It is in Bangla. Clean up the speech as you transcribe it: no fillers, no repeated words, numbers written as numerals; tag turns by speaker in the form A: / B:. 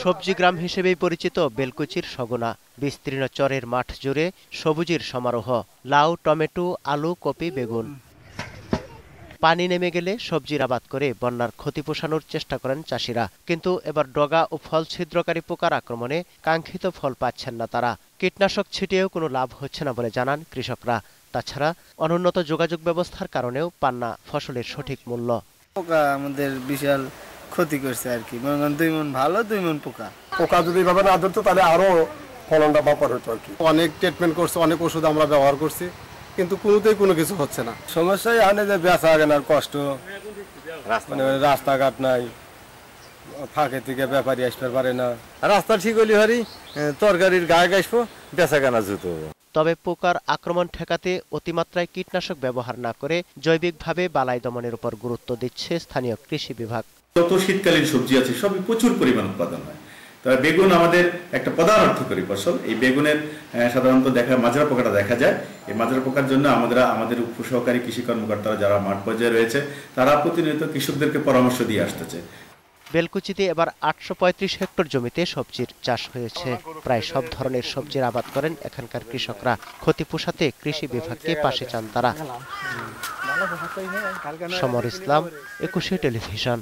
A: সবজি গ্রাম হিসেবেই পরিচিত বেলকুচির সগুনা। বিস্তীর্ণ চরের মাঠ জুড়ে সবুজের সমারোহ, লাউ, টমেটো, আলু, কপি, বেগুন। পানি নেমে গেলে সবজির আবাদ করে বন্যার ক্ষতি পোষানোর চেষ্টা করেন চাষিরা। কিন্তু এবার ডগা ও ফল ছিদ্রকারী পোকার আক্রমণে কাঙ্ক্ষিত ফল পাচ্ছেন না তারা। কীটনাশক ছিটিয়েও কোনো লাভ হচ্ছে না বলে জানান কৃষকরা। তাছাড়া অনুন্নত যোগাযোগ ব্যবস্থার কারণেও পান না ফসলের সঠিক মূল্য।
B: পোকা আমাদের বিশাল ক্ষতি করছে আর কি। মনে করেন 2 মণ ভালো 2 মণ পোকা।
C: পোকা যদি এভাবে না ধরতো তাহলে আরো ফলনটা বাম্পার হতো আর কি। অনেক ট্রিটমেন্ট করছে, অনেক ওষুধ আমরা ব্যবহার করছি, কিন্তু কোনোতেই কোনো কিছু হচ্ছে না। সমস্যাই আনে যে বেচা কেনার কষ্ট, মানে রাস্তাঘাট নাই, ফাঁকে থেকে ব্যাপারী আসতে পারে না। রাস্তা ঠিক হলে হারি তরকারির গায়ে গাছবো, বেচা কেনা জুতো।
A: তবে পোকার আক্রমণ ঠেকাতে অতিমাত্রায় কীটনাশক ব্যবহার না করে জৈবিকভাবে বালাই দমনের উপর গুরুত্ব দিচ্ছে স্থানীয় কৃষি বিভাগ।
D: যত শীতকালীন সবজি আছে সবই প্রচুর পরিমাণ উৎপাদন হয়। তবে বেগুন আমাদের একটা প্রধান অর্থকরী ফসল। এই বেগুনের সাধারণত মাজরা পোকাটা দেখা যায়। এই মাজরা পোকার জন্য আমাদের উপসহকারী কৃষি কর্মকর্তারা যারা মাঠ পর্যায়ে রয়েছে তারা প্রতিনিয়ত কৃষকদেরকে পরামর্শ দিয়ে আসতেছে।
A: বেলকুচিতে এবার 835 হেক্টর জমিতে সবজির চাষ হয়েছে। প্রায় সব ধরনের সবজির আবাদ করেন এখানকার কৃষকরা। ক্ষতি পোষাতে কৃষি বিভাগকে পাশে চান তারা। সমর ইসলাম, 21 টেলিভিশন।